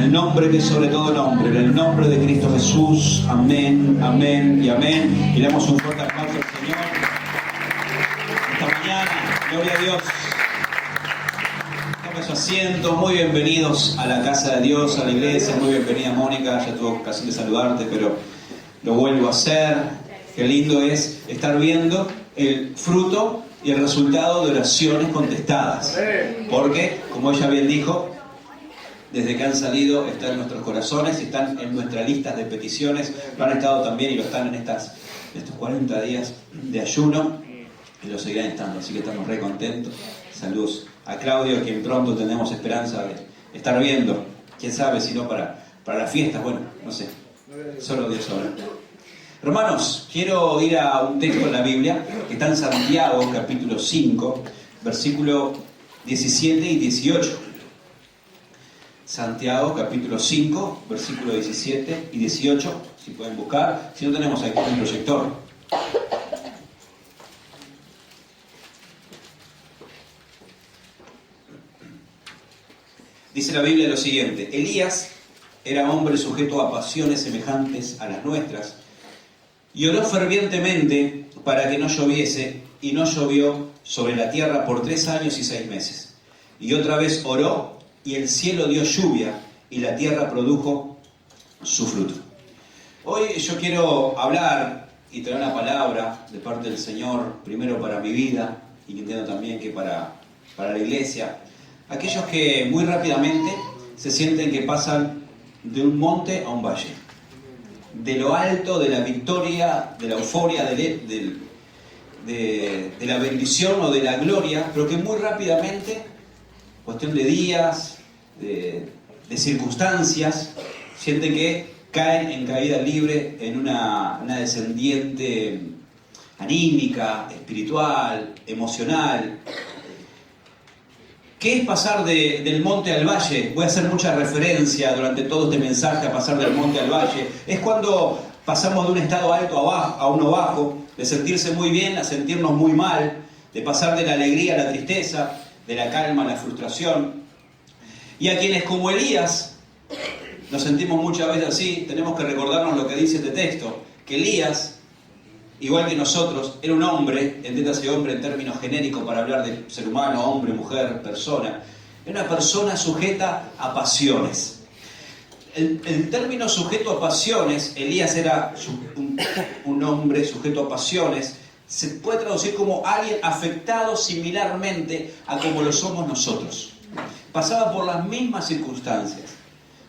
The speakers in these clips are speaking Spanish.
el nombre que es sobre todo nombre, en el nombre de Cristo Jesús. Amén, amén y amén. Y le damos un fuerte aplauso al Señor. Esta mañana, gloria a Dios. Tome su asiento. Muy bienvenidos a la casa de Dios, a la iglesia. Muy bienvenida, Mónica. Ya tuve ocasión de saludarte, pero lo vuelvo a hacer. Qué lindo es estar viendo el fruto y el resultado de oraciones contestadas. Porque, como ella bien dijo, desde que han salido están en nuestros corazones, están en nuestras listas de peticiones, lo han estado también y lo están en estos 40 días de ayuno y lo seguirán estando, así que estamos re contentos. Saludos a Claudio, a quien pronto tenemos esperanza de estar viendo, quién sabe si no para las fiestas, bueno, no sé, solo Dios sabrá. Hermanos, quiero ir a un texto en la Biblia que está en Santiago, capítulo 5, versículo 17 y 18. Santiago, capítulo 5, versículo 17 y 18, si pueden buscar. Si no, tenemos aquí un proyector. Dice la Biblia lo siguiente: Elías era hombre sujeto a pasiones semejantes a las nuestras, y oró fervientemente para que no lloviese, y no llovió sobre la tierra por 3 años y 6 meses. Y otra vez oró, y el cielo dio lluvia, y la tierra produjo su fruto. Hoy yo quiero hablar y traer una palabra de parte del Señor, primero para mi vida, y entiendo también que para la iglesia. Aquellos que muy rápidamente se sienten que pasan de un monte a un valle, de lo alto, de la victoria, de la euforia, de la bendición o de la gloria, pero que muy rápidamente, cuestión de días, de circunstancias, sienten que caen en caída libre en una descendiente anímica, espiritual, emocional. ¿Qué es pasar del monte al valle? Voy a hacer mucha referencia durante todo este mensaje a pasar del monte al valle. Es cuando pasamos de un estado alto a uno bajo, de sentirse muy bien a sentirnos muy mal, de pasar de la alegría a la tristeza, de la calma a la frustración. Y a quienes como Elías nos sentimos muchas veces así, tenemos que recordarnos lo que dice este texto, que Elías, igual que nosotros, era un hombre, entiéndase hombre en términos genéricos para hablar de ser humano, hombre, mujer, persona. Era una persona sujeta a pasiones. El término sujeto a pasiones, Elías era un hombre sujeto a pasiones, se puede traducir como alguien afectado similarmente a como lo somos nosotros. Pasaba por las mismas circunstancias.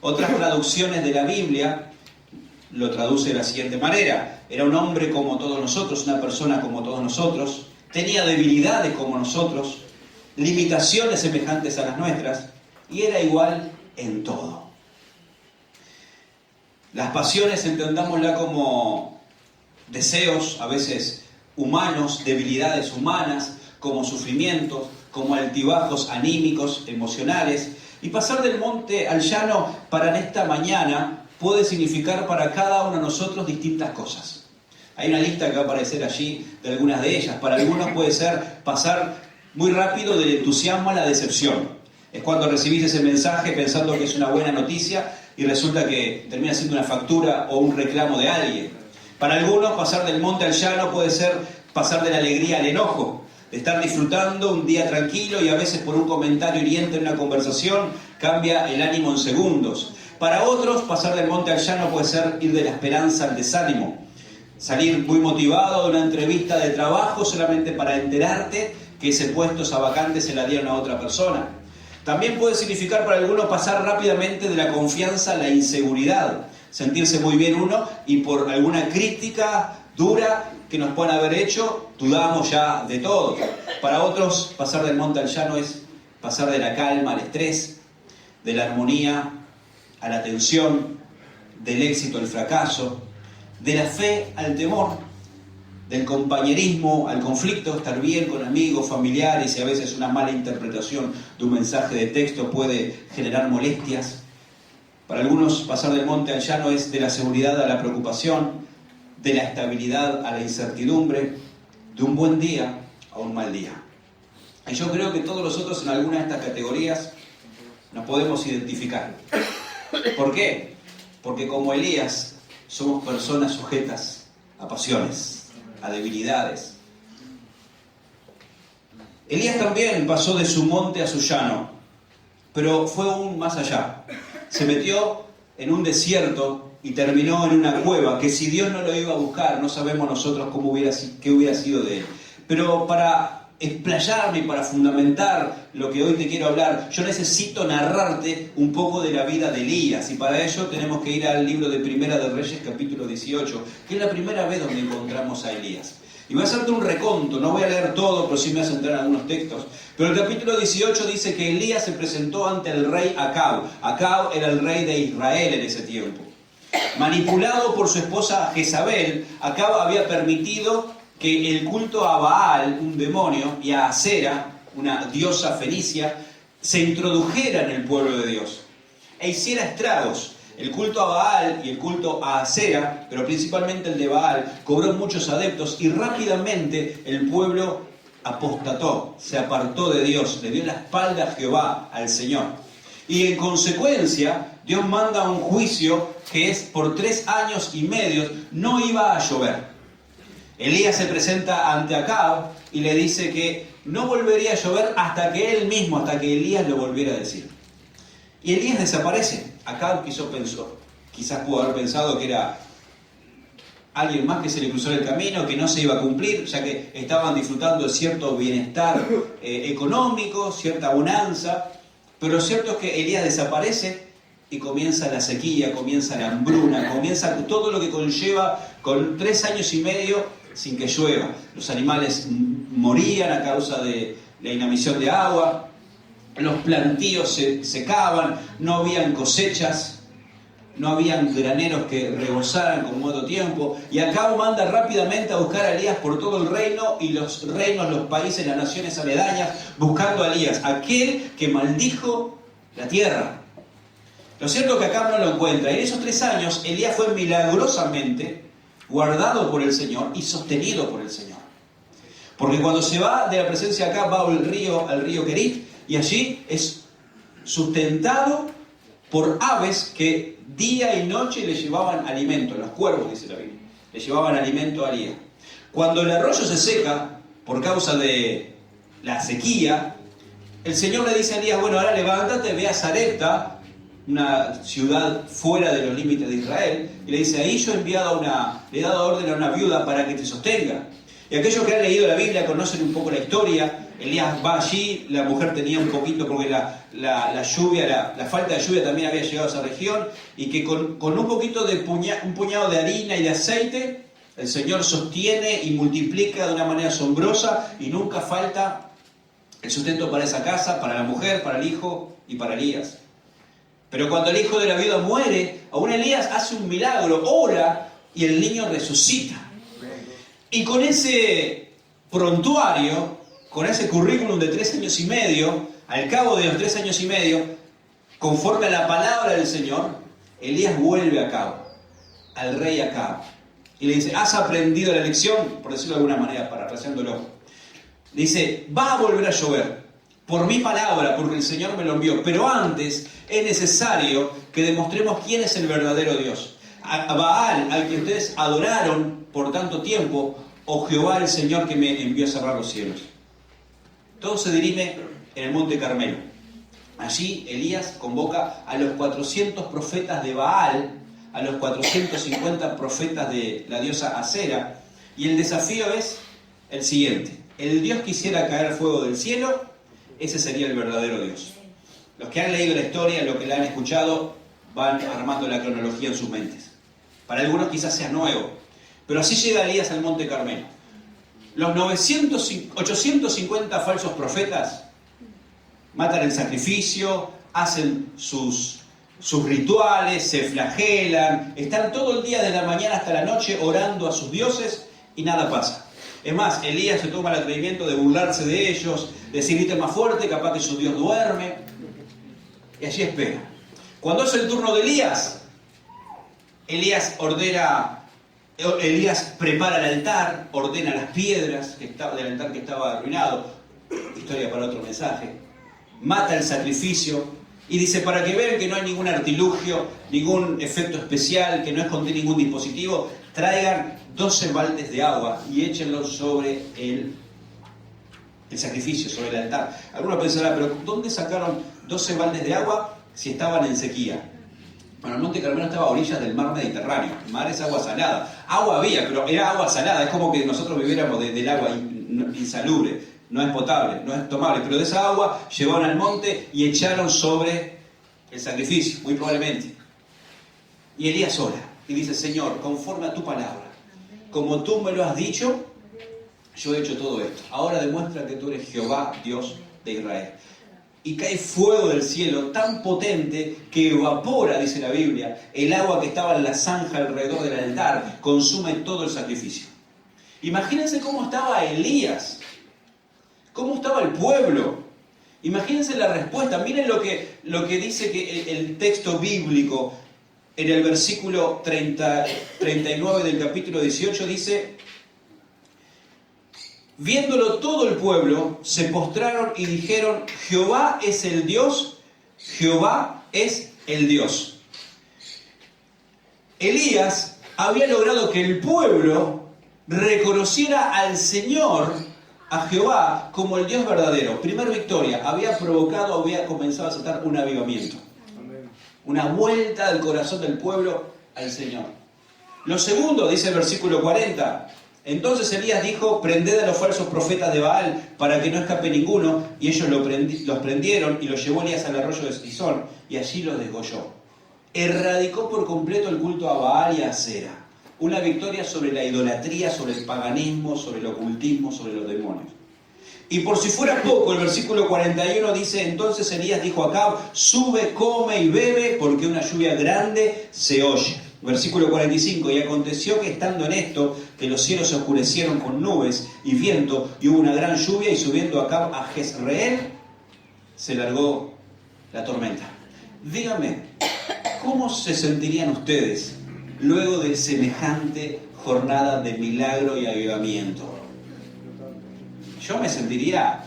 Otras traducciones de la Biblia lo traduce de la siguiente manera: era un hombre como todos nosotros, una persona como todos nosotros, tenía debilidades como nosotros, limitaciones semejantes a las nuestras, y era igual en todo. Las pasiones, entendámosla como deseos, a veces humanos, debilidades humanas, como sufrimientos, como altibajos anímicos, emocionales. Y pasar del monte al llano para en esta mañana puede significar para cada uno de nosotros distintas cosas. Hay una lista que va a aparecer allí de algunas de ellas. Para algunos puede ser pasar muy rápido del entusiasmo a la decepción. Es cuando recibís ese mensaje pensando que es una buena noticia y resulta que termina siendo una factura o un reclamo de alguien. Para algunos pasar del monte al llano puede ser pasar de la alegría al enojo, de estar disfrutando un día tranquilo y a veces por un comentario hiriente en una conversación cambia el ánimo en segundos. Para otros, pasar del monte al llano puede ser ir de la esperanza al desánimo. Salir muy motivado de una entrevista de trabajo solamente para enterarte que ese puesto, esa vacante, se la dieron a otra persona. También puede significar para algunos pasar rápidamente de la confianza a la inseguridad. Sentirse muy bien uno y por alguna crítica dura que nos puedan haber hecho, dudamos ya de todo. Para otros, pasar del monte al llano es pasar de la calma al estrés, de la armonía a la tensión, del éxito al fracaso, de la fe al temor, del compañerismo al conflicto, estar bien con amigos, familiares, y a veces una mala interpretación de un mensaje de texto puede generar molestias. Para algunos, pasar del monte al llano es de la seguridad a la preocupación, de la estabilidad a la incertidumbre, de un buen día a un mal día. Y yo creo que todos nosotros en alguna de estas categorías nos podemos identificar. ¿Por qué? Porque como Elías somos personas sujetas a pasiones, a debilidades. Elías también pasó de su monte a su llano, pero fue aún más allá. Se metió en un desierto y terminó en una cueva que si Dios no lo iba a buscar, no sabemos nosotros qué hubiera sido de él. Pero para explayarme y para fundamentar lo que hoy te quiero hablar, yo necesito narrarte un poco de la vida de Elías, y para ello tenemos que ir al libro de Primera de Reyes, capítulo 18, que es la primera vez donde encontramos a Elías. Y voy a hacerte un reconto, no voy a leer todo, pero sí me voy a centrar en algunos textos. Pero el capítulo 18 dice que Elías se presentó ante el rey Acab. Acab era el rey de Israel en ese tiempo. Manipulado por su esposa Jezabel, Acab había permitido que el culto a Baal, un demonio, y a Acera, una diosa fenicia, se introdujera en el pueblo de Dios e hiciera estragos. El culto a Baal y el culto a Acera, pero principalmente el de Baal, cobró muchos adeptos y rápidamente el pueblo apostató, se apartó de Dios, le dio la espalda a Jehová, al Señor. Y en consecuencia, Dios manda un juicio que es por 3 años y medio, no iba a llover. Elías se presenta ante Acab y le dice que no volvería a llover hasta que él mismo, hasta que Elías lo volviera a decir. Y Elías desaparece. Acab quizás pudo haber pensado que era alguien más que se le cruzó el camino, que no se iba a cumplir, ya que estaban disfrutando de cierto bienestar económico, cierta bonanza. Pero lo cierto es que Elías desaparece y comienza la sequía, comienza la hambruna, comienza todo lo que conlleva con 3 años y medio sin que llueva. Los animales morían a causa de la inanición de agua. Los plantíos se secaban, no habían cosechas, no habían graneros que rebosaran con modo tiempo. Y Acab manda rápidamente a buscar a Elías por todo el reino y los reinos, los países, las naciones aledañas, buscando a Elías, aquel que maldijo la tierra. Lo cierto es que Acab no lo encuentra. Y en esos 3 años, Elías fue milagrosamente guardado por el Señor y sostenido por el Señor. Porque cuando se va de la presencia de Acab, va al río Kerit, y allí es sustentado por aves que día y noche le llevaban alimento. Los cuervos, dice la Biblia, le llevaban alimento a Elías. Cuando el arroyo se seca por causa de la sequía, el Señor le dice a Elías: bueno, ahora levántate, ve a Sarepta, una ciudad fuera de los límites de Israel, y le dice: ahí yo le he dado orden a una viuda para que te sostenga. Y aquellos que han leído la Biblia conocen un poco la historia. Elías va allí, la mujer tenía un poquito, porque la lluvia, la falta de lluvia también había llegado a esa región, y que con un poquito de un puñado de harina y de aceite, el Señor sostiene y multiplica de una manera asombrosa, y nunca falta el sustento para esa casa, para la mujer, para el hijo y para Elías. Pero cuando el hijo de la viuda muere, aún Elías hace un milagro, ora, y el niño resucita. Y con ese prontuario, con ese currículum de 3 años y medio, al cabo de los 3 años y medio, conforme a la palabra del Señor, Elías vuelve a Acab, al rey Acab, y le dice: ¿has aprendido la lección? Por decirlo de alguna manera, parafraseándolo. Le dice: va a volver a llover, por mi palabra, porque el Señor me lo envió. Pero antes es necesario que demostremos quién es el verdadero Dios. A Baal, al que ustedes adoraron por tanto tiempo, o Jehová el Señor que me envió a cerrar los cielos. Todo se dirime en el monte Carmelo. Allí Elías convoca a los 400 profetas de Baal, a los 450 profetas de la diosa Acera, y el desafío es el siguiente: el Dios que hiciera caer fuego del cielo, ese sería el verdadero Dios. Los que han leído la historia, los que la han escuchado, van armando la cronología en sus mentes. Para algunos quizás sea nuevo, pero así llega Elías al monte Carmelo. Los 850 falsos profetas matan el sacrificio, hacen sus rituales, se flagelan, están todo el día de la mañana hasta la noche orando a sus dioses y nada pasa. Es más, Elías se toma el atrevimiento de burlarse de ellos, de decir: griten más fuerte, capaz que su Dios duerme. Y allí espera. Cuando es el turno de Elías prepara el altar, ordena las piedras del altar que estaba arruinado, historia para otro mensaje, mata el sacrificio, Y dice, para que vean que no hay ningún artilugio, ningún efecto especial, que no escondí ningún dispositivo, traigan 12 baldes de agua y échenlos sobre el sacrificio, sobre el altar. Algunos pensarán, pero ¿dónde sacaron 12 baldes de agua si estaban en sequía? Bueno, el Monte Carmelo estaba a orillas del mar Mediterráneo. El mar es agua salada. Agua había, pero era agua salada. Es como que nosotros viviéramos del agua insalubre. No es potable, no es tomable. Pero de esa agua llevaron al monte y echaron sobre el sacrificio, muy probablemente. Y Elías ora y dice, Señor, conforme a tu palabra, como tú me lo has dicho, yo he hecho todo esto. Ahora demuestra que tú eres Jehová, Dios de Israel. Y cae fuego del cielo tan potente que evapora, dice la Biblia, el agua que estaba en la zanja alrededor del altar, consume todo el sacrificio. Imagínense cómo estaba Elías, cómo estaba el pueblo. Imagínense la respuesta. Miren lo que dice que el texto bíblico en el versículo 39 del capítulo 18 dice: viéndolo todo el pueblo, se postraron y dijeron, Jehová es el Dios, Jehová es el Dios. Elías había logrado que el pueblo reconociera al Señor, a Jehová, como el Dios verdadero. Primer victoria, había comenzado a desatar un avivamiento. Una vuelta del corazón del pueblo al Señor. Lo segundo, dice el versículo 40, entonces Elías dijo, prended a los falsos profetas de Baal para que no escape ninguno, y ellos los prendieron y los llevó Elías al arroyo de Cisón, y allí los desgolló. Erradicó por completo el culto a Baal y a Acera. Una victoria sobre la idolatría, sobre el paganismo, sobre el ocultismo, sobre los demonios. Y por si fuera poco, el versículo 41 dice, entonces Elías dijo a Acab, sube, come y bebe, porque una lluvia grande se oye. Versículo 45, y aconteció que estando en esto, que los cielos se oscurecieron con nubes y viento, y hubo una gran lluvia, y subiendo Acab a Jezreel, se largó la tormenta. Díganme, ¿cómo se sentirían ustedes luego de semejante jornada de milagro y avivamiento? Yo me sentiría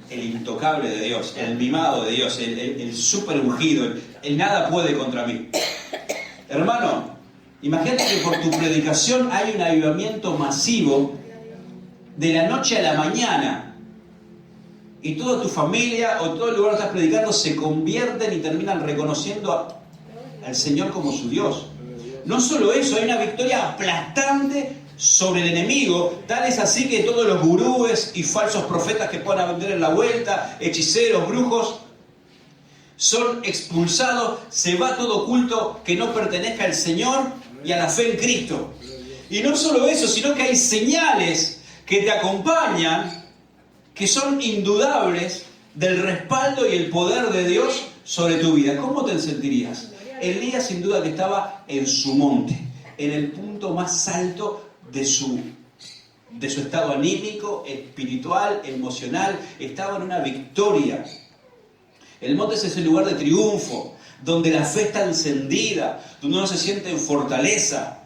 el intocable de Dios, el mimado de Dios, el super ungido, el nada puede contra mí. Hermano, imagínate que por tu predicación hay un avivamiento masivo de la noche a la mañana y toda tu familia o todo el lugar que estás predicando se convierten y terminan reconociendo al Señor como su Dios. No solo eso, hay una victoria aplastante sobre el enemigo, tal es así que todos los gurúes y falsos profetas que puedan vender en la vuelta, hechiceros, brujos, son expulsados, se va todo culto que no pertenezca al Señor y a la fe en Cristo. Y no solo eso, sino que hay señales que te acompañan, que son indudables del respaldo y el poder de Dios sobre tu vida. ¿Cómo te sentirías? Elías sin duda que estaba en su monte, en el punto más alto de su estado anímico, espiritual, emocional, estaba en una victoria. El monte es ese lugar de triunfo, donde la fe está encendida, donde uno se siente en fortaleza.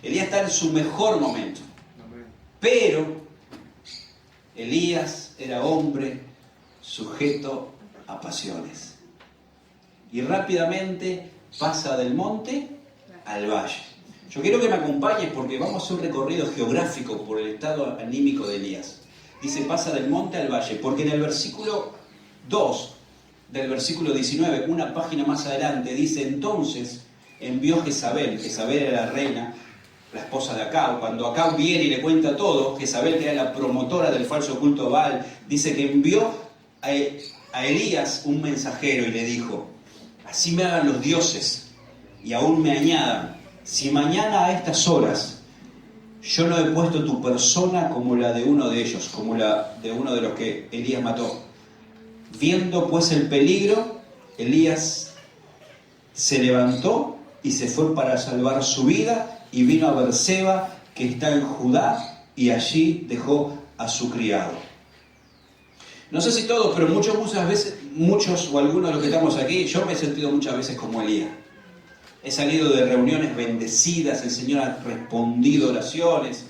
Elías está en su mejor momento. Pero Elías era hombre sujeto a pasiones. Y rápidamente pasa del monte al valle. Yo quiero que me acompañes porque vamos a hacer un recorrido geográfico por el estado anímico de Elías. Dice, pasa del monte al valle, porque en el versículo 2 del versículo 19, una página más adelante, dice, entonces envió Jezabel. Jezabel era la reina, la esposa de Acab. Cuando Acab viene y le cuenta todo, Jezabel, que era la promotora del falso culto a Baal, dice que envió a Elías un mensajero y le dijo, así me hagan los dioses y aún me añadan, si mañana a estas horas yo no he puesto tu persona como la de uno de ellos, como la de uno de los que Elías mató. Viendo pues el peligro, Elías se levantó y se fue para salvar su vida y vino a Berseba, que está en Judá, y allí dejó a su criado. No sé si todos, pero muchos o algunos de los que estamos aquí, yo me he sentido muchas veces como Elías. He salido de reuniones bendecidas, el Señor ha respondido oraciones.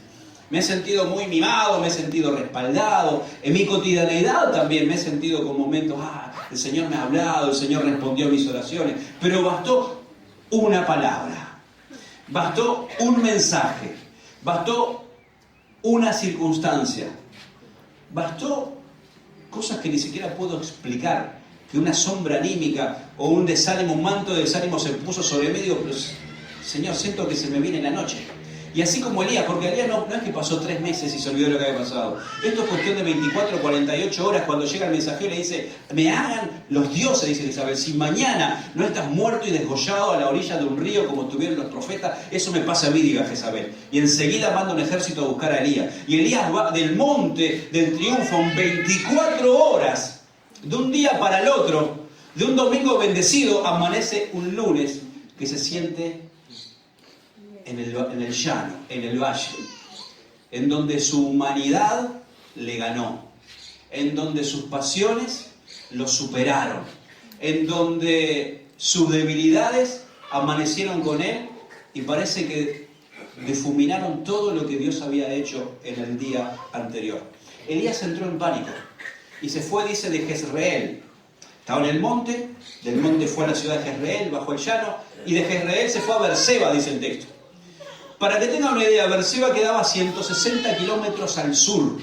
Me he sentido muy mimado, me he sentido respaldado. En mi cotidianeidad también me he sentido con momentos, el Señor me ha hablado, el Señor respondió a mis oraciones, pero bastó una palabra, bastó un mensaje, bastó una circunstancia, bastó cosas que ni siquiera puedo explicar, que una sombra anímica o un desánimo, un manto de desánimo se puso sobre mí, digo, pero Señor, siento que se me viene la noche. Y así como Elías, porque Elías no es que pasó 3 meses y se olvidó lo que había pasado. Esto es cuestión de 24 o 48 horas cuando llega el mensajero y le dice, me hagan los dioses, dice Isabel, si mañana no estás muerto y desgollado a la orilla de un río como tuvieron los profetas, eso me pasa a mí, diga Jezabel. Y enseguida manda un ejército a buscar a Elías. Y Elías va del monte del triunfo en 24 horas, de un día para el otro, de un domingo bendecido, amanece un lunes que se siente en el llano, en el valle, en donde su humanidad le ganó, en donde sus pasiones lo superaron, en donde sus debilidades amanecieron con él y parece que difuminaron todo lo que Dios había hecho en el día anterior. Elías entró en pánico y se fue, dice, de Jezreel. Estaba en el monte, del monte fue a la ciudad de Jezreel, bajo el llano, y de Jezreel se fue a Berseba, dice el texto. Para que tengan una idea, Berseba quedaba a 160 kilómetros al sur.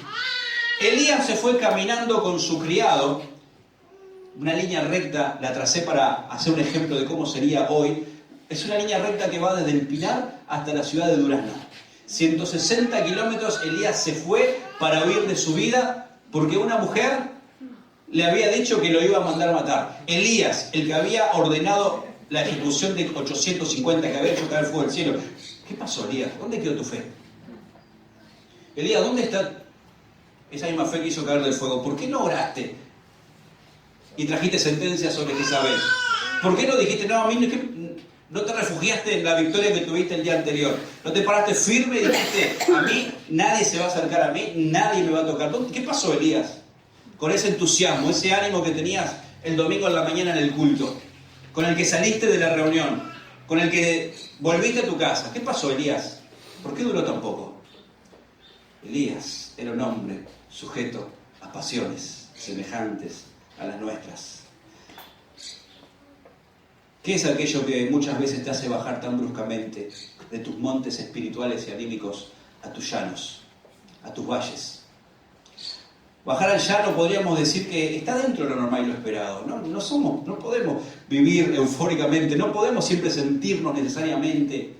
Elías se fue caminando con su criado, una línea recta, la tracé para hacer un ejemplo de cómo sería hoy. Es una línea recta que va desde el Pinar hasta la ciudad de Durazno. 160 kilómetros Elías se fue para huir de su vida porque una mujer le había dicho que lo iba a mandar a matar. Elías, el que había ordenado la ejecución de 850, que había hecho caer fuego del cielo. ¿Qué pasó, Elías? ¿Dónde quedó tu fe? Elías, ¿dónde está esa misma fe que hizo caer del fuego? ¿Por qué no oraste y trajiste sentencias sobre Jezabel? ¿Por qué no dijiste, no, a mí no te refugiaste en la victoria que tuviste el día anterior? ¿No te paraste firme y dijiste, a mí nadie se va a acercar a mí, nadie me va a tocar? ¿Qué pasó, Elías? Con ese entusiasmo, ese ánimo que tenías el domingo en la mañana en el culto, con el que saliste de la reunión, con el que volviste a tu casa. ¿Qué pasó, Elías? ¿Por qué duró tan poco? Elías era un hombre sujeto a pasiones semejantes a las nuestras. ¿Qué es aquello que muchas veces te hace bajar tan bruscamente de tus montes espirituales y anímicos a tus llanos, a tus valles? Bajar al llano podríamos decir que está dentro de lo normal y lo esperado. No podemos vivir eufóricamente, no podemos siempre sentirnos necesariamente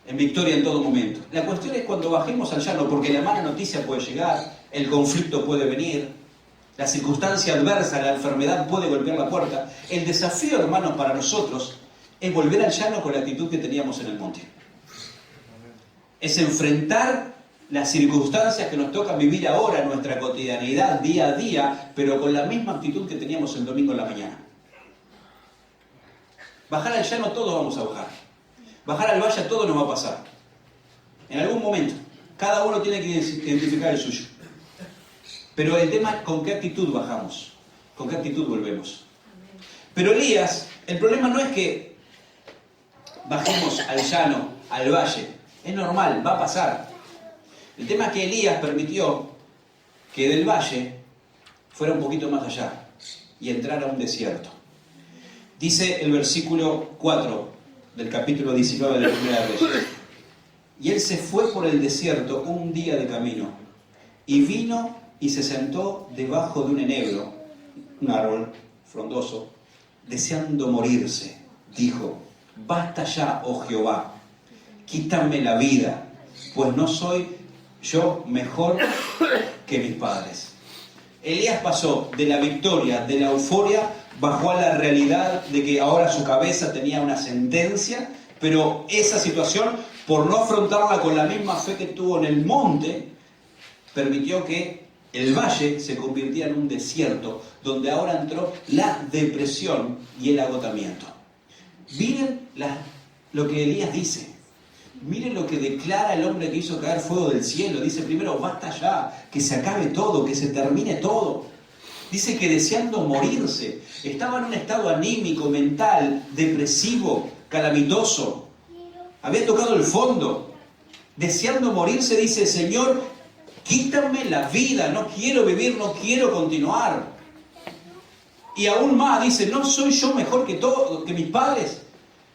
en victoria en todo momento. La cuestión es cuando bajemos al llano, porque la mala noticia puede llegar, el conflicto puede venir, la circunstancia adversa, la enfermedad puede golpear la puerta. El desafío, hermanos, para nosotros es volver al llano con la actitud que teníamos en el monte. Es enfrentar las circunstancias que nos tocan vivir ahora en nuestra cotidianidad, día a día, pero con la misma actitud que teníamos el domingo en la mañana. Bajar al llano todos vamos a bajar. Bajar al valle a todos nos va a pasar. En algún momento. Cada uno tiene que identificar el suyo. Pero el tema es con qué actitud bajamos, con qué actitud volvemos. Pero Elías, el problema no es que bajemos al llano, al valle. Es normal, va a pasar. El tema es que Elías permitió que del valle fuera un poquito más allá y entrara a un desierto. Dice el versículo 4 del capítulo 19 de la Primera de Reyes. Y él se fue por el desierto un día de camino y vino y se sentó debajo de un enebro, un árbol frondoso, deseando morirse. Dijo, basta ya, oh Jehová, quítame la vida, pues no soy yo mejor que mis padres. Elías pasó de la victoria, de la euforia, bajó a la realidad de que ahora su cabeza tenía una sentencia, pero esa situación, por no afrontarla con la misma fe que tuvo en el monte, permitió que el valle se convirtiera en un desierto, donde ahora entró la depresión y el agotamiento. Miren lo que Elías dice. Miren lo que declara el hombre que hizo caer fuego del cielo. Dice primero, basta ya, que se acabe todo, que se termine todo. Dice que deseando morirse, estaba en un estado anímico, mental, depresivo, calamitoso. Había tocado el fondo. Deseando morirse, dice, Señor, quítame la vida, no quiero vivir, no quiero continuar. Y aún más dice, ¿no soy yo mejor que mis padres?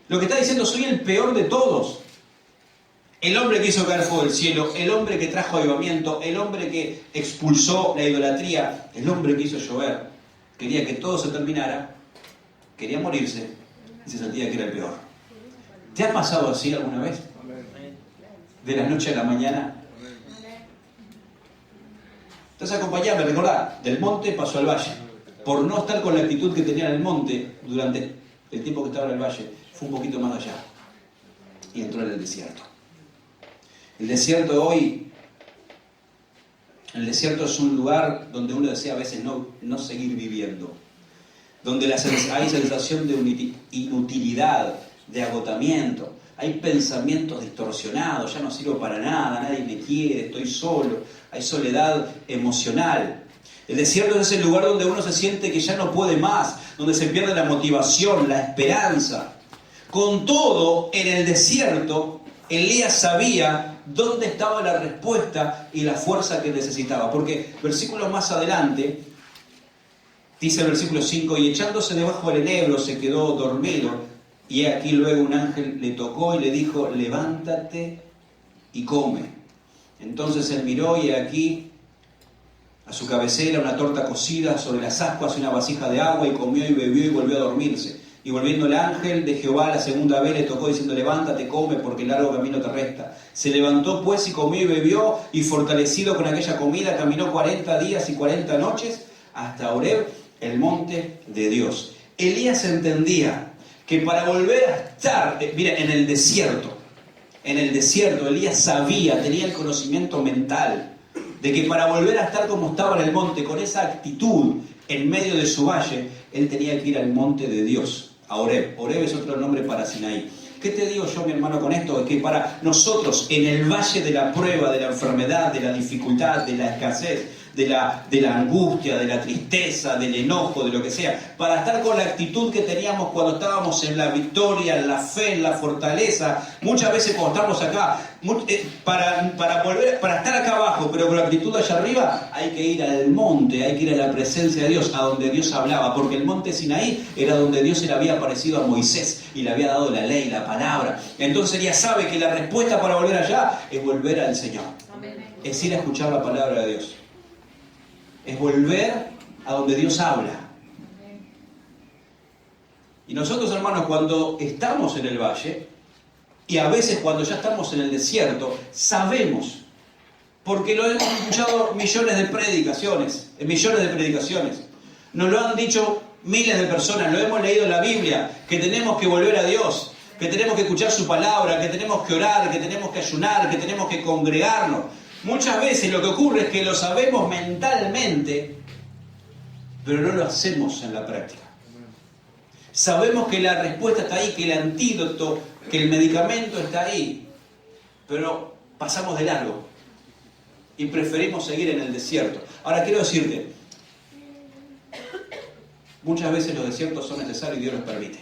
Lo que está diciendo, soy el peor de todos. El hombre que hizo caer fuego del cielo, el hombre que trajo avivamiento, el hombre que expulsó la idolatría, el hombre que hizo llover, quería que todo se terminara, quería morirse y se sentía que era el peor. ¿Te ha pasado así alguna vez? De la noche a la mañana. Entonces acompañame, recordá, del monte pasó al valle. Por no estar con la actitud que tenía en el monte durante el tiempo que estaba en el valle, fue un poquito más allá y entró en el desierto. El desierto hoy, el desierto es un lugar donde uno desea a veces no seguir viviendo, donde hay sensación de inutilidad, de agotamiento, hay pensamientos distorsionados, ya no sirvo para nada, nadie me quiere, estoy solo, hay soledad emocional. El desierto es ese lugar donde uno se siente que ya no puede más, donde se pierde la motivación, la esperanza. Con todo, en el desierto, Elías sabía dónde estaba la respuesta y la fuerza que necesitaba. Porque versículos más adelante, dice el versículo 5, y echándose debajo del enebro se quedó dormido, y aquí luego un ángel le tocó y le dijo, levántate y come. Entonces él miró y aquí a su cabecera una torta cocida sobre las ascuas y una vasija de agua, y comió y bebió y volvió a dormirse. Y volviendo el ángel de Jehová la segunda vez le tocó diciendo, levántate, come, porque el largo camino te resta. Se levantó pues y comió y bebió, y fortalecido con aquella comida caminó 40 días y 40 noches hasta Horeb, el monte de Dios. Elías entendía que para volver a estar, mira, en el desierto, Elías sabía, tenía el conocimiento mental de que para volver a estar como estaba en el monte, con esa actitud en medio de su valle, él tenía que ir al monte de Dios, a Horeb. Horeb es otro nombre para Sinaí. ¿Qué te digo yo, mi hermano, con esto? Es que para nosotros, en el valle de la prueba, de la enfermedad, de la dificultad, de la escasez, de la angustia, de la tristeza, del enojo, de lo que sea, para estar con la actitud que teníamos cuando estábamos en la victoria, en la fe, en la fortaleza, muchas veces cuando estamos acá, para estar acá abajo, pero con la actitud allá arriba, hay que ir al monte, hay que ir a la presencia de Dios, a donde Dios hablaba, porque el monte Sinaí era donde Dios se le había aparecido a Moisés y le había dado la ley, la palabra. Entonces ella sabe que la respuesta para volver allá es volver al Señor, es ir a escuchar la palabra de Dios. Es volver a donde Dios habla. Y nosotros, hermanos, cuando estamos en el valle, y a veces cuando ya estamos en el desierto, sabemos, porque lo hemos escuchado millones de predicaciones, nos lo han dicho miles de personas, lo hemos leído en la Biblia, que tenemos que volver a Dios, que tenemos que escuchar su palabra, que tenemos que orar, que tenemos que ayunar, que tenemos que congregarnos. Muchas veces lo que ocurre es que lo sabemos mentalmente, pero no lo hacemos en la práctica. Sabemos que la respuesta está ahí, que el antídoto, que el medicamento está ahí, pero pasamos de largo y preferimos seguir en el desierto. Ahora quiero decirte, muchas veces los desiertos son necesarios y Dios los permite.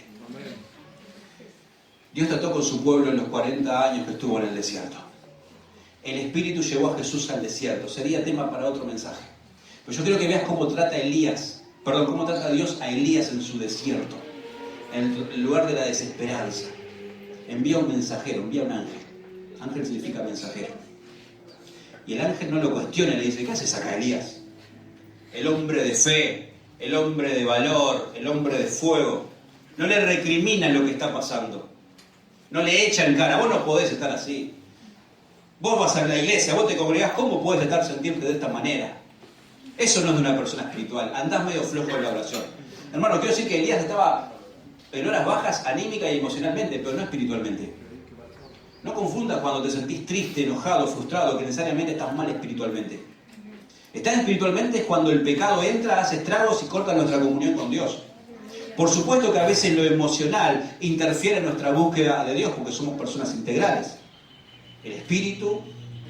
Dios trató con su pueblo en los 40 años que estuvo en el desierto. El Espíritu llevó a Jesús al desierto. Sería tema para otro mensaje. Pero yo quiero que veas cómo trata Dios a Elías en su desierto, en el lugar de la desesperanza. Envía un mensajero, envía un ángel. Ángel significa mensajero. Y el ángel no lo cuestiona, le dice, ¿qué haces acá, Elías? El hombre de fe, el hombre de valor, el hombre de fuego. No le recrimina lo que está pasando. No le echa en cara, vos no podés estar así. Vos vas a la iglesia, vos te congregás, ¿cómo podés sentirte de esta manera? Eso no es de una persona espiritual. Andás medio flojo en la oración. Hermano, quiero decir que Elías estaba en horas bajas anímica y emocionalmente, pero no espiritualmente. No confundas cuando te sentís triste, enojado, frustrado, que necesariamente estás mal espiritualmente. Estar espiritualmente es cuando el pecado entra, hace estragos y corta nuestra comunión con Dios. Por supuesto que a veces lo emocional interfiere en nuestra búsqueda de Dios, porque somos personas integrales. El espíritu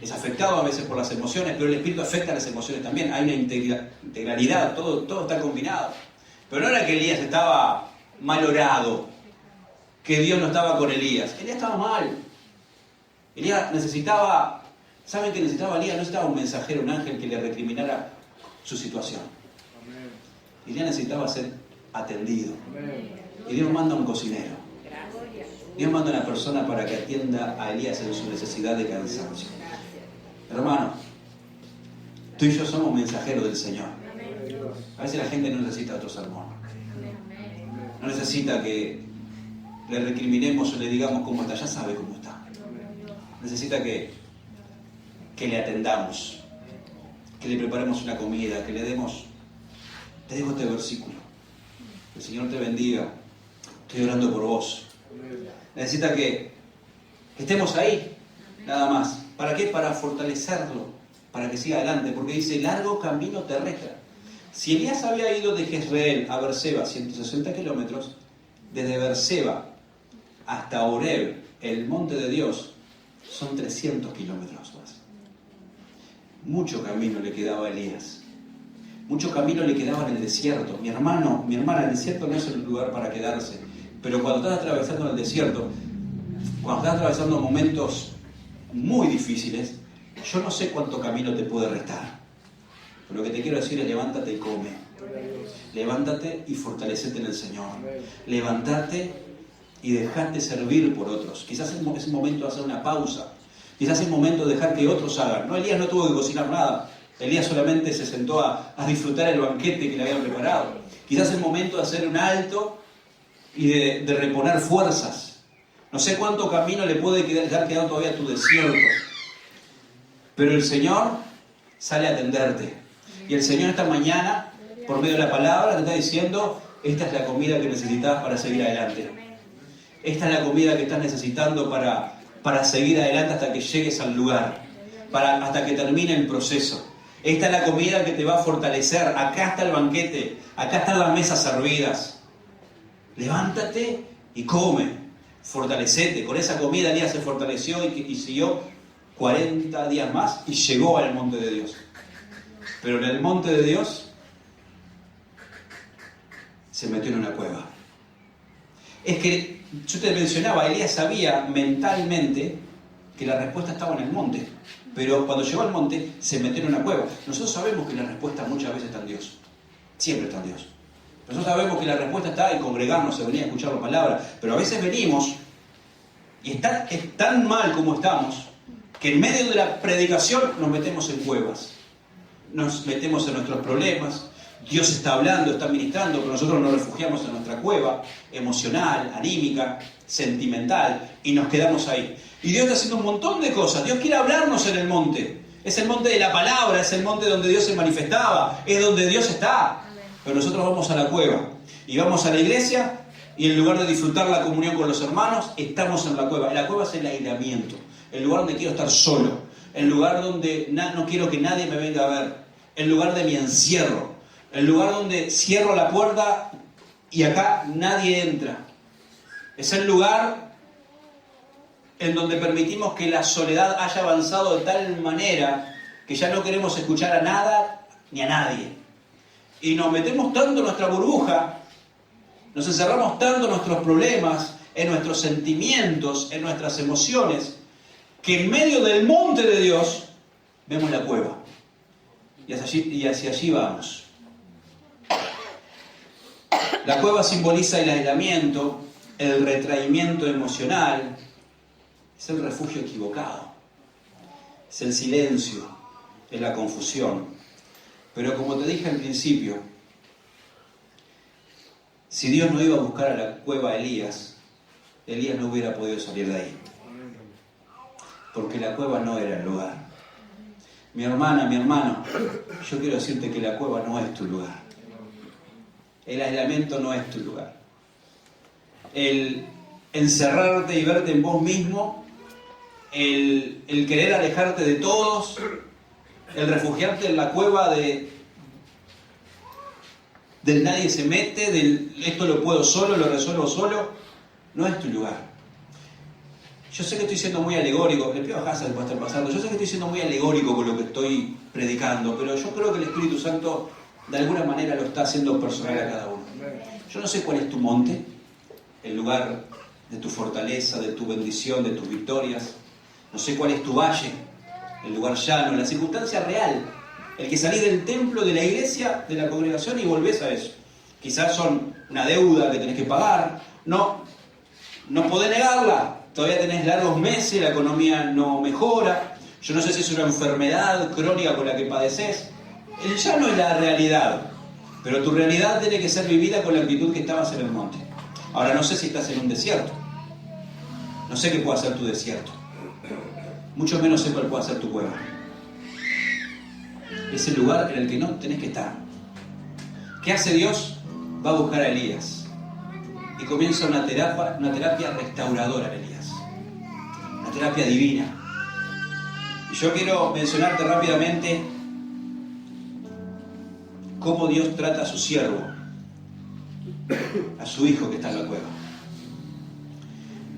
es afectado a veces por las emociones, pero el espíritu afecta a las emociones también. Hay una integralidad, todo está combinado. Pero no era que Elías estaba malorado, que Dios no estaba con Elías. Elías estaba mal. Elías necesitaba, ¿saben qué necesitaba Elías? No necesitaba un mensajero, un ángel que le recriminara su situación. Elías necesitaba ser atendido. Y Dios manda un cocinero. Dios manda una persona para que atienda a Elías en su necesidad de cansancio. Hermano, tú y yo somos mensajeros del Señor. A veces la gente no necesita otro sermón. No necesita que le recriminemos o le digamos cómo está. Ya sabe cómo está. Necesita que le atendamos, que le preparemos una comida, que le demos. Te dejo este versículo. El Señor te bendiga. Estoy orando por vos. Necesita que estemos ahí, nada más. ¿Para qué? Para fortalecerlo, para que siga adelante. Porque dice, largo camino te resta. Si Elías había ido de Jezreel a Berseba, 160 kilómetros, desde Berseba hasta Horeb, el monte de Dios, son 300 kilómetros más. Mucho camino le quedaba a Elías. Mucho camino le quedaba en el desierto. Mi hermano, mi hermana, el desierto no es el lugar para quedarse. Pero cuando estás atravesando el desierto, cuando estás atravesando momentos muy difíciles, yo no sé cuánto camino te puede restar. Pero lo que te quiero decir es levántate y come. Levántate y fortalecete en el Señor. Levántate y dejate servir por otros. Quizás es un momento de hacer una pausa. Quizás es el momento de dejar que otros hagan. No, Elías no tuvo que cocinar nada. Elías solamente se sentó a disfrutar el banquete que le habían preparado. Quizás es el momento de hacer un alto y de reponer fuerzas. No sé cuánto camino le puede quedar quedado todavía a tu desierto. Pero el Señor sale a atenderte. Y el Señor esta mañana, por medio de la palabra, te está diciendo, esta es la comida que necesitas para seguir adelante. Esta es la comida que estás necesitando para seguir adelante hasta que llegues al lugar. Hasta que termine el proceso. Esta es la comida que te va a fortalecer. Acá está el banquete. Acá están las mesas servidas. Levántate y come. Fortalecete. Con esa comida Elías se fortaleció y siguió 40 días más y llegó al monte de Dios. Pero en el monte de Dios se metió en una cueva. Es que yo te mencionaba, Elías sabía mentalmente que la respuesta estaba en el monte. Pero cuando llegó al monte, se metió en una cueva. Nosotros sabemos que la respuesta muchas veces está en Dios. Siempre está en Dios. Nosotros sabemos que la respuesta está en congregarnos, en venir a escuchar la palabra. Pero a veces venimos y es tan mal como estamos, que en medio de la predicación nos metemos en cuevas. Nos metemos en nuestros problemas. Dios está hablando, está ministrando, pero nosotros nos refugiamos en nuestra cueva emocional, anímica, sentimental, y nos quedamos ahí. Y Dios está haciendo un montón de cosas. Dios quiere hablarnos en el monte. Es el monte de la palabra, es el monte donde Dios se manifestaba, es donde Dios está. Pero nosotros vamos a la cueva y vamos a la iglesia y en lugar de disfrutar la comunión con los hermanos, estamos en la cueva. La cueva es el aislamiento, el lugar donde quiero estar solo, el lugar donde no quiero que nadie me venga a ver, el lugar de mi encierro, el lugar donde cierro la puerta y acá nadie entra. Es el lugar en donde permitimos que la soledad haya avanzado de tal manera que ya no queremos escuchar a nada ni a nadie. Y nos metemos tanto en nuestra burbuja, nos encerramos tanto en nuestros problemas, en nuestros sentimientos, en nuestras emociones, que en medio del monte de Dios vemos la cueva. Y hacia allí vamos. La cueva simboliza el aislamiento, el retraimiento emocional. Es el refugio equivocado. Es el silencio, es la confusión. Pero como te dije al principio, si Dios no iba a buscar a la cueva a Elías, Elías no hubiera podido salir de ahí. Porque la cueva no era el lugar. Mi hermana, mi hermano, yo quiero decirte que la cueva no es tu lugar. El aislamiento no es tu lugar. El encerrarte y verte en vos mismo, el querer alejarte de todos, el refugiarte en la cueva del nadie se mete, del esto lo puedo solo, lo resuelvo solo, no es tu lugar. Yo sé que estoy siendo muy alegórico, le pido a Hassan para estar pasando, yo sé que estoy siendo muy alegórico con lo que estoy predicando, pero yo creo que el Espíritu Santo de alguna manera lo está haciendo personal a cada uno. Yo no sé cuál es tu monte, el lugar de tu fortaleza, de tu bendición, de tus victorias. No sé cuál es tu valle, el lugar llano, la circunstancia real. El que salís del templo, de la iglesia, de la congregación y volvés a eso. Quizás son una deuda que tenés que pagar, no podés negarla, todavía tenés largos meses, la economía no mejora, yo no sé si es una enfermedad crónica con la que padeces, ya no es la realidad, pero tu realidad tiene que ser vivida con la actitud que estabas en el monte. Ahora no sé si estás en un desierto, no sé qué puede hacer tu desierto, mucho menos sé cuál puede hacer tu cueva. Es el lugar en el que no tenés que estar. ¿Qué hace Dios? Va a buscar a Elías y comienza una terapia restauradora en Elías, una terapia divina. Y yo quiero mencionarte rápidamente cómo Dios trata a su siervo, a su hijo que está en la cueva.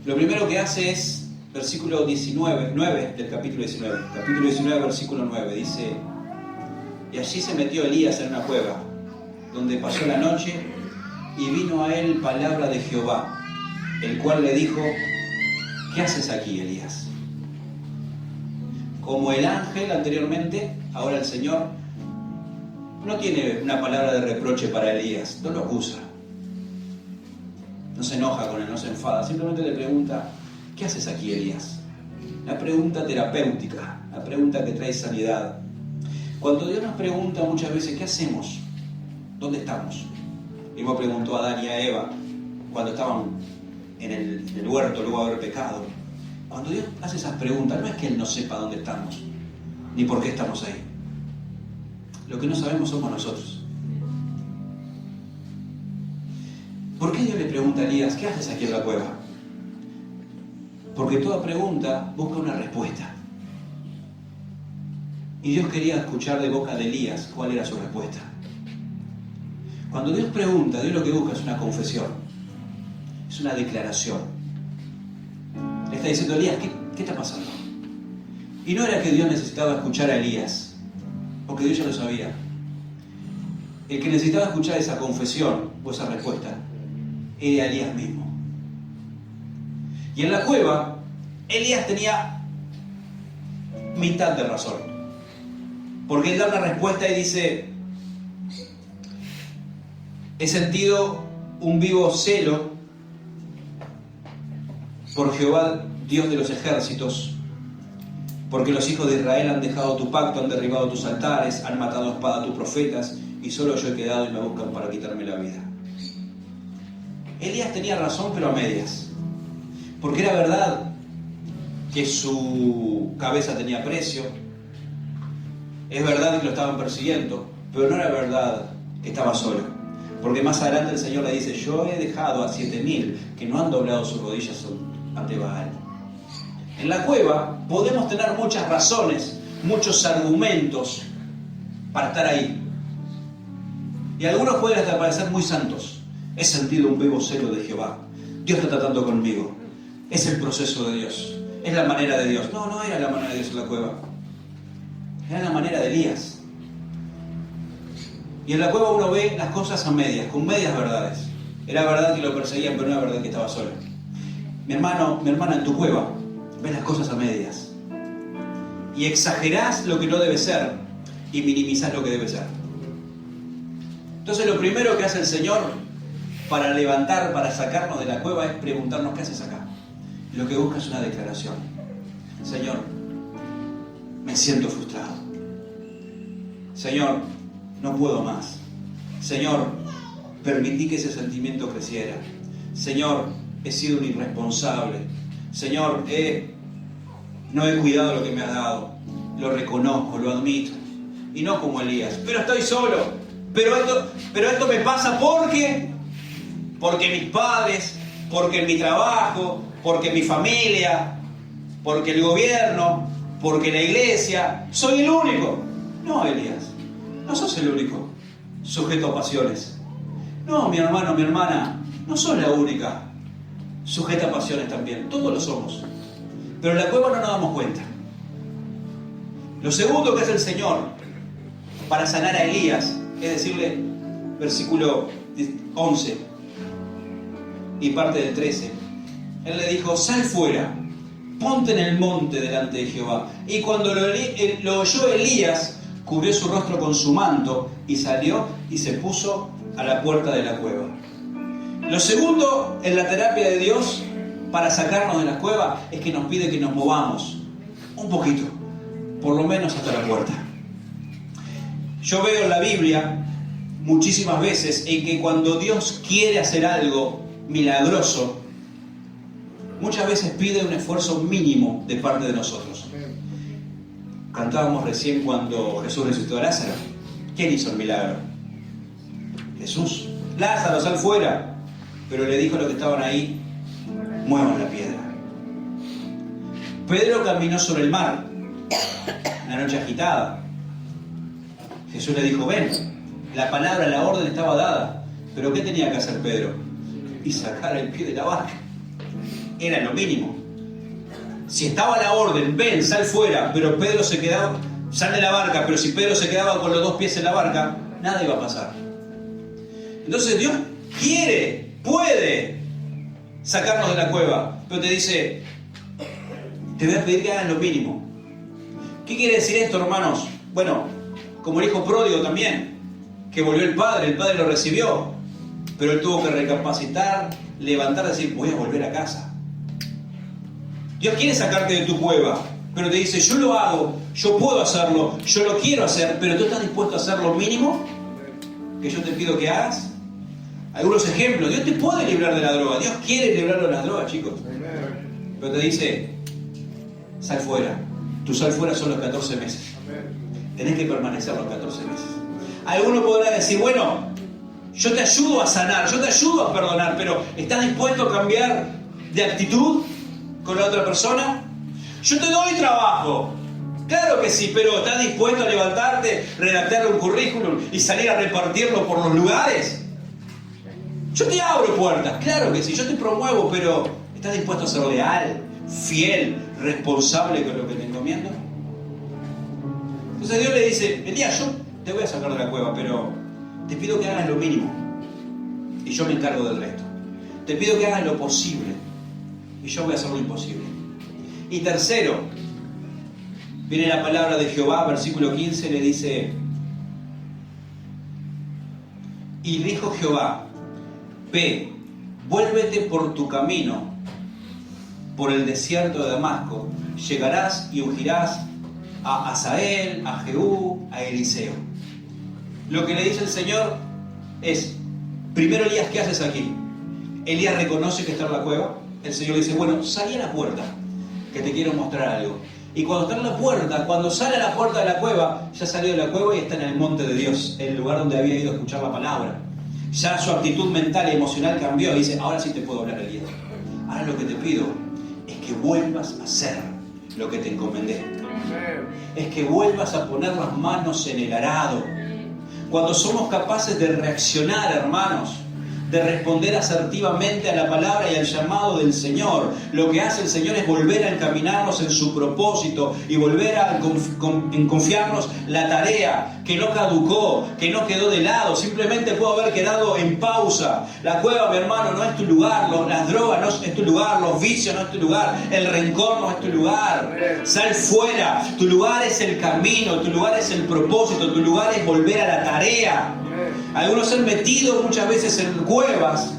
Lo primero que hace es, versículo 9 del capítulo 19, capítulo 19, versículo 9, dice: y allí se metió Elías en una cueva, donde pasó la noche, y vino a él palabra de Jehová, el cual le dijo: ¿qué haces aquí, Elías? Como el ángel anteriormente, ahora el Señor no tiene una palabra de reproche para Elías, no lo acusa, no se enoja con él, no se enfada, simplemente le pregunta: ¿qué haces aquí, Elías? La pregunta terapéutica, la pregunta que trae sanidad. Cuando Dios nos pregunta muchas veces: ¿qué hacemos? ¿Dónde estamos? Mismo preguntó a Adán y a Eva cuando estaban en el huerto luego de haber pecado. Cuando Dios hace esas preguntas, no es que Él no sepa dónde estamos, ni por qué estamos ahí. Lo que no sabemos somos nosotros. ¿Por qué Dios le pregunta a Elías: ¿qué haces aquí en la cueva? Porque toda pregunta busca una respuesta. Y Dios quería escuchar de boca de Elías cuál era su respuesta. Cuando Dios pregunta, Dios lo que busca es una confesión, es una declaración. Le está diciendo: Elías, ¿qué está pasando? Y no era que Dios necesitaba escuchar a Elías, porque Dios ya lo sabía. El que necesitaba escuchar esa confesión o esa respuesta era Elías mismo. Y en la cueva, Elías tenía mitad de razón, porque él da una respuesta y dice: he sentido un vivo celo por Jehová, Dios de los ejércitos, porque los hijos de Israel han dejado tu pacto, han derribado tus altares, han matado a espada a tus profetas, y solo yo he quedado y me buscan para quitarme la vida. Elías tenía razón, pero a medias, porque era verdad que su cabeza tenía precio, es verdad que lo estaban persiguiendo, pero no era verdad que estaba solo. Porque más adelante el Señor le dice: yo he dejado a 7.000 que no han doblado sus rodillas ante Baal. En la cueva podemos tener muchas razones, muchos argumentos para estar ahí. Y algunos pueden hasta parecer muy santos. He sentido un vivo celo de Jehová. Dios está tratando conmigo. Es el proceso de Dios. Es la manera de Dios. No era la manera de Dios en la cueva. Era la manera de Elías. Y en la cueva uno ve las cosas a medias, con medias verdades. Era verdad que lo perseguían, pero no era verdad que estaba solo. Mi hermano, mi hermana, en tu cueva ves las cosas a medias. Y exagerás lo que no debe ser y minimizás lo que debe ser. Entonces lo primero que hace el Señor para levantar, para sacarnos de la cueva, es preguntarnos: ¿qué haces acá? Y lo que busca es una declaración. Señor, me siento frustrado. Señor, no puedo más. Señor, permití que ese sentimiento creciera. Señor, he sido un irresponsable. Señor, no he cuidado lo que me has dado. Lo reconozco, lo admito. Y no como Elías: pero estoy solo. Pero esto me pasa porque mis padres, porque en mi trabajo, porque mi familia, porque el gobierno, porque la iglesia. Soy el único. No, Elías, no sos el único sujeto a pasiones. No, mi hermano, mi hermana, no sos la única sujeta a pasiones también. Todos lo somos. Pero en la cueva no nos damos cuenta. Lo segundo que hace el Señor para sanar a Elías es decirle, versículo 11 y parte del 13, Él le dijo: sal fuera, ponte en el monte delante de Jehová. Y cuando lo oyó Elías, cubrió su rostro con su manto y salió y se puso a la puerta de la cueva. Lo segundo en la terapia de Dios para sacarnos de la cueva es que nos pide que nos movamos un poquito, por lo menos hasta la puerta. Yo veo en la Biblia muchísimas veces en que cuando Dios quiere hacer algo milagroso, muchas veces pide un esfuerzo mínimo de parte de nosotros. Cantábamos recién cuando Jesús resucitó a Lázaro. ¿Quién hizo el milagro? Jesús. Lázaro, sal fuera. Pero le dijo a los que estaban ahí, muevan la piedra. Pedro caminó sobre el mar, una noche agitada. Jesús le dijo, ven. La palabra, la orden estaba dada. Pero ¿qué tenía que hacer Pedro? Y sacar el pie de la barca. Era lo mínimo. Si estaba la orden, ven, sal fuera, pero Pedro se quedaba, sal de la barca, pero si Pedro se quedaba con los dos pies en la barca, nada iba a pasar. Entonces Dios quiere, puede sacarnos de la cueva, pero te dice, te voy a pedir que hagas lo mínimo. ¿Qué quiere decir esto, hermanos? Bueno, como el hijo pródigo también, que volvió el padre lo recibió, pero él tuvo que recapacitar, levantar y decir, voy a volver a casa. Dios quiere sacarte de tu cueva, pero te dice, yo lo hago, yo puedo hacerlo, yo lo quiero hacer, pero tú estás dispuesto a hacer lo mínimo que yo te pido que hagas. Algunos ejemplos, Dios te puede librar de la droga, Dios quiere librarlo de las drogas, chicos. Pero te dice, sal fuera, tu sal fuera son los 14 meses. Tenés que permanecer los 14 meses. Alguno podrá decir, bueno, yo te ayudo a sanar, yo te ayudo a perdonar, pero ¿estás dispuesto a cambiar de actitud con la otra persona? Yo te doy trabajo, claro que sí, pero ¿estás dispuesto a levantarte, redactar un currículum y salir a repartirlo por los lugares? Yo te abro puertas, claro que sí, yo te promuevo, pero ¿estás dispuesto a ser leal, fiel, responsable con lo que te encomiendo? Entonces Dios le dice, Elías, yo te voy a sacar de la cueva, pero te pido que hagas lo mínimo y yo me encargo del resto. Te pido que hagas lo posible y yo voy a hacer lo imposible. Y tercero, viene la palabra de Jehová, versículo 15, le dice, y dijo Jehová, ve, vuélvete por tu camino, por el desierto de Damasco, llegarás y ungirás a Hazael, a Jehú, a Eliseo. Lo que le dice el Señor es, primero Elías, ¿qué haces aquí? Elías reconoce que está en la cueva. El Señor le dice, bueno, salí a la puerta, que te quiero mostrar algo. Y cuando está en la puerta, cuando sale a la puerta de la cueva, ya salió de la cueva y está en el monte de Dios, el lugar donde había ido a escuchar la palabra. Ya su actitud mental y emocional cambió y dice, ahora sí te puedo hablar, Elías. Ahora lo que te pido es que vuelvas a hacer lo que te encomendé. Es que vuelvas a poner las manos en el arado. Cuando somos capaces de reaccionar, hermanos, de responder asertivamente a la palabra y al llamado del Señor, lo que hace el Señor es volver a encaminarnos en su propósito y volver a confiarnos la tarea que no caducó, que no quedó de lado, simplemente pudo haber quedado en pausa. La cueva, mi hermano, no es tu lugar, las drogas no es tu lugar, los vicios no es tu lugar, el rencor no es tu lugar. Sal fuera, tu lugar es el camino, tu lugar es el propósito, tu lugar es volver a la tarea. Algunos se han metido muchas veces en cuevas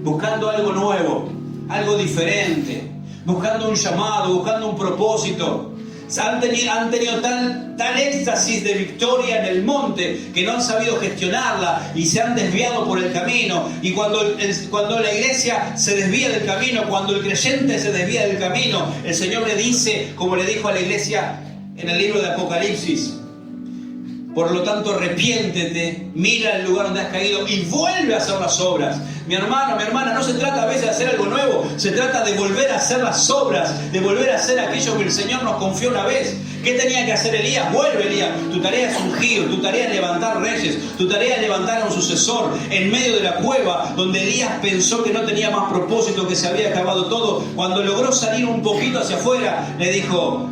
buscando algo nuevo, algo diferente, buscando un llamado, buscando un propósito. Han tenido tal éxtasis de victoria en el monte que no han sabido gestionarla y se han desviado por el camino. Y cuando la iglesia se desvía del camino, cuando el creyente se desvía del camino, el Señor le dice, como le dijo a la iglesia en el libro de Apocalipsis, por lo tanto, arrepiéntete, mira el lugar donde has caído y vuelve a hacer las obras. Mi hermano, mi hermana, no se trata a veces de hacer algo nuevo, se trata de volver a hacer las obras, de volver a hacer aquello que el Señor nos confió una vez. ¿Qué tenía que hacer Elías? Vuelve, Elías. Tu tarea es ungir, tu tarea es levantar reyes, tu tarea es levantar a un sucesor en medio de la cueva donde Elías pensó que no tenía más propósito, que se había acabado todo. Cuando logró salir un poquito hacia afuera, le dijo...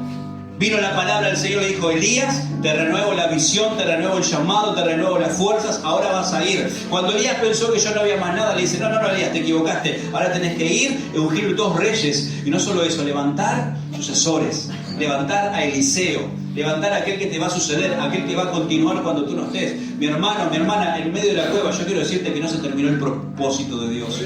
Vino la palabra del Señor y le dijo, Elías, te renuevo la visión, te renuevo el llamado, te renuevo las fuerzas, ahora vas a ir. Cuando Elías pensó que ya no había más nada, le dice, no, Elías, te equivocaste, ahora tenés que ir y ungir 2 reyes. Y no solo eso, levantar sucesores, levantar a Eliseo, levantar a aquel que te va a suceder, aquel que va a continuar cuando tú no estés. Mi hermano, mi hermana, en medio de la cueva, yo quiero decirte que no se terminó el propósito de Dios.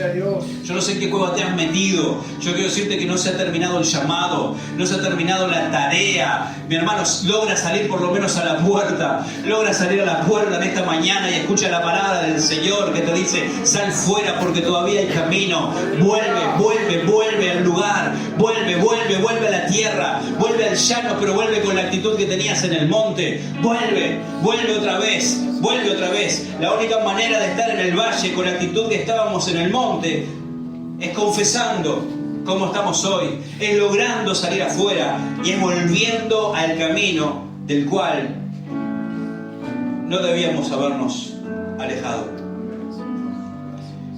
Yo no sé en qué cueva te has metido. Yo quiero decirte que no se ha terminado el llamado, no se ha terminado la tarea. Mi hermano, logra salir por lo menos a la puerta. Logra salir a la puerta en esta mañana y escucha la palabra del Señor que te dice: sal fuera porque todavía hay camino. Vuelve al lugar. Vuelve a la tierra. Vuelve al llano, pero vuelve con la actitud que tenías en el monte. Vuelve otra vez. La única manera de estar en el valle con la actitud que estábamos en el monte es confesando como estamos hoy, es logrando salir afuera y es volviendo al camino del cual no debíamos habernos alejado.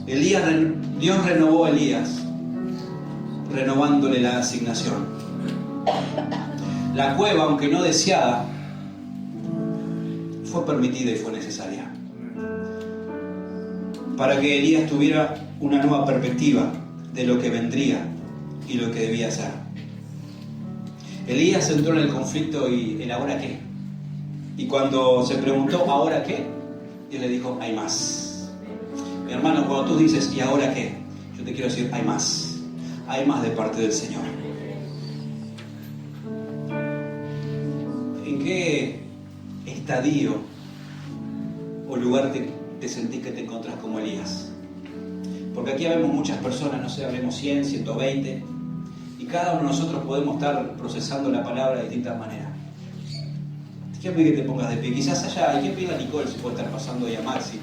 Dios renovó a Elías, renovándole la asignación. La cueva, aunque no deseada, fue permitida y fue necesaria para que Elías tuviera una nueva perspectiva de lo que vendría y lo que debía hacer. Elías entró en el conflicto y ¿el ahora qué? Y cuando se preguntó ¿ahora qué?, Dios le dijo: hay más. Mi hermano, cuando tú dices ¿y ahora qué?, yo te quiero decir: hay más de parte del Señor. ¿En qué estadio o lugar te sentís que te encontrás como Elías? Porque aquí vemos muchas personas, no sé, hablemos 100, 120, y cada uno de nosotros podemos estar procesando la palabra de distintas maneras. Te quiero pedir que te pongas de pie. Quizás allá, hay que pedir a Nicole si puede estar pasando ahí a Maxi,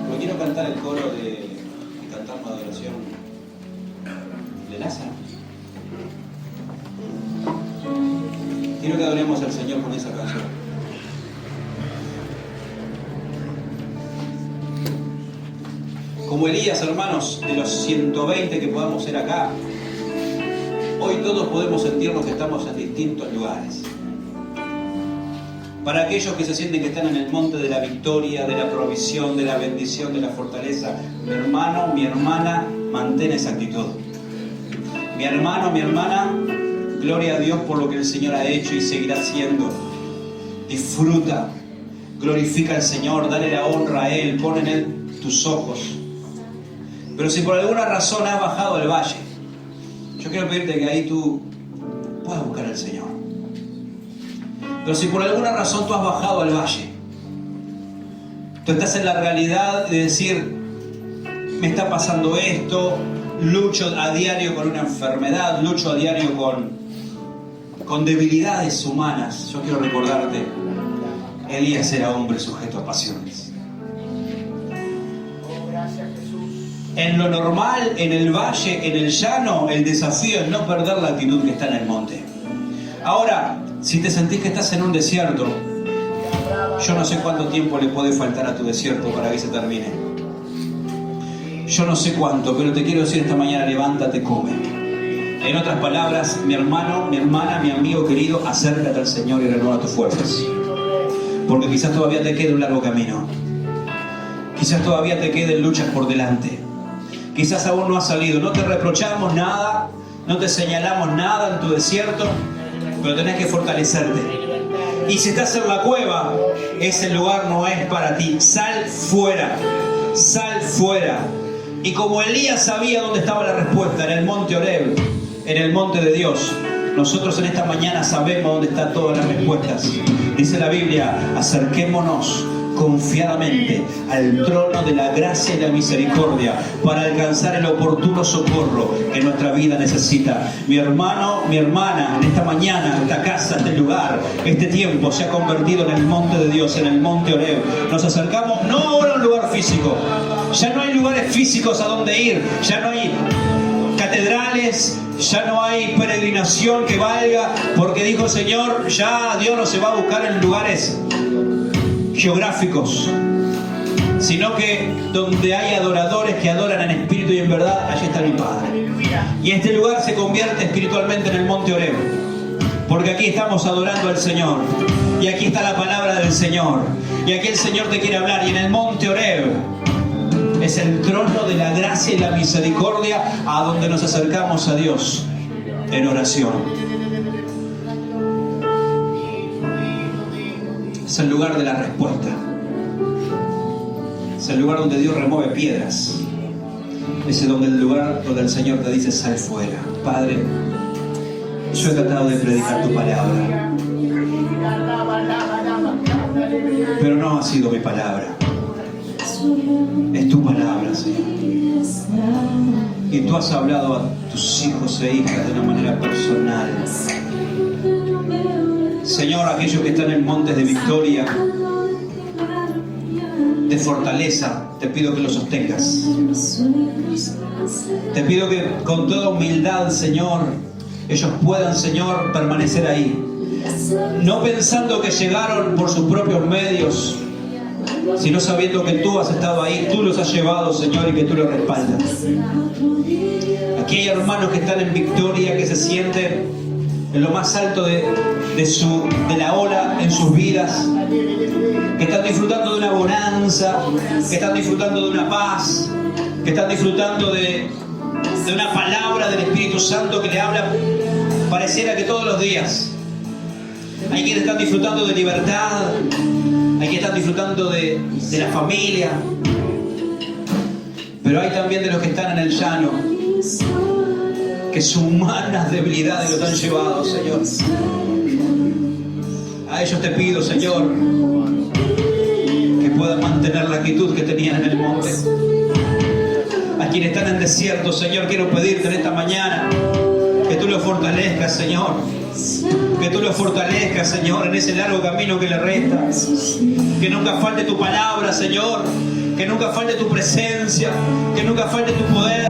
porque quiero cantar el coro y cantar una adoración de Lázaro. Quiero que adoremos al Señor con esa canción. Como Elías, hermanos, de los 120 que podamos ser acá, hoy todos podemos sentirnos que estamos en distintos lugares. Para aquellos que se sienten que están en el monte de la victoria, de la provisión, de la bendición, de la fortaleza, mi hermano, mi hermana, mantén esa actitud. Mi hermano, mi hermana, gloria a Dios por lo que el Señor ha hecho y seguirá haciendo. Disfruta, glorifica al Señor, dale la honra a Él, pon en Él tus ojos. Pero si por alguna razón has bajado al valle, yo quiero pedirte que ahí tú puedas buscar al Señor. Pero si por alguna razón tú has bajado al valle, tú estás en la realidad de decir: me está pasando esto, lucho a diario con una enfermedad, lucho a diario con debilidades humanas. Yo quiero recordarte, Elías era hombre sujeto a pasiones. En lo normal, en el valle, en el llano, el desafío es no perder la actitud que está en el monte. Ahora, si te sentís que estás en un desierto, yo no sé cuánto tiempo le puede faltar a tu desierto para que se termine. Yo no sé cuánto, pero te quiero decir esta mañana: levántate, come. En otras palabras, mi hermano, mi hermana, mi amigo querido, acércate al Señor y renueva tus fuerzas. Porque quizás todavía te quede un largo camino. Quizás todavía te queden luchas por delante. Quizás aún no has salido. No te reprochamos nada, no te señalamos nada en tu desierto, pero tenés que fortalecerte. Y si estás en la cueva, ese lugar no es para ti. Sal fuera, sal fuera. Y como Elías sabía dónde estaba la respuesta, en el monte Horeb, en el monte de Dios, nosotros en esta mañana sabemos dónde están todas las respuestas. Dice la Biblia: acerquémonos confiadamente al trono de la gracia y la misericordia para alcanzar el oportuno socorro que nuestra vida necesita. Mi hermano, mi hermana, en esta mañana, esta casa, este lugar, este tiempo se ha convertido en el monte de Dios, en el monte Horeb. Nos acercamos no ahora a un lugar físico. Ya no hay lugares físicos a donde ir, ya no hay catedrales, ya no hay peregrinación que valga, porque dijo el Señor: ya Dios no se va a buscar en lugares geográficos, sino que donde hay adoradores que adoran en espíritu y en verdad, allí está mi Padre. Y este lugar se convierte espiritualmente en el monte Horeb, porque aquí estamos adorando al Señor, y aquí está la palabra del Señor, y aquí el Señor te quiere hablar. Y en el monte Horeb es el trono de la gracia y la misericordia, a donde nos acercamos a Dios en oración. Es el lugar de la respuesta. Es el lugar donde Dios remueve piedras. Es el lugar donde el Señor te dice: sal fuera. Padre, yo he tratado de predicar tu palabra, pero no ha sido mi palabra. Es tu palabra, Señor. Y tú has hablado a tus hijos e hijas de una manera personal. Señor, aquellos que están en montes de victoria, de fortaleza, te pido que los sostengas. Te pido que con toda humildad, Señor, ellos puedan, Señor, permanecer ahí. No pensando que llegaron por sus propios medios, sino sabiendo que tú has estado ahí, tú los has llevado, Señor, y que tú los respaldas. Aquí hay hermanos que están en victoria, que se sienten en lo más alto de la ola en sus vidas, que están disfrutando de una bonanza, que están disfrutando de una paz, que están disfrutando de una palabra del Espíritu Santo que le habla, pareciera que todos los días. Hay quienes están disfrutando de libertad, hay quienes están disfrutando de la familia, pero hay también de los que están en el llano, que sus humanas debilidades los han llevado, Señor. A ellos te pido, Señor, que puedan mantener la actitud que tenían en el monte. A quienes están en desierto, Señor, quiero pedirte en esta mañana que tú los fortalezcas, Señor. Que tú los fortalezcas, Señor, en ese largo camino que le resta. Que nunca falte tu palabra, Señor. Que nunca falte tu presencia. Que nunca falte tu poder.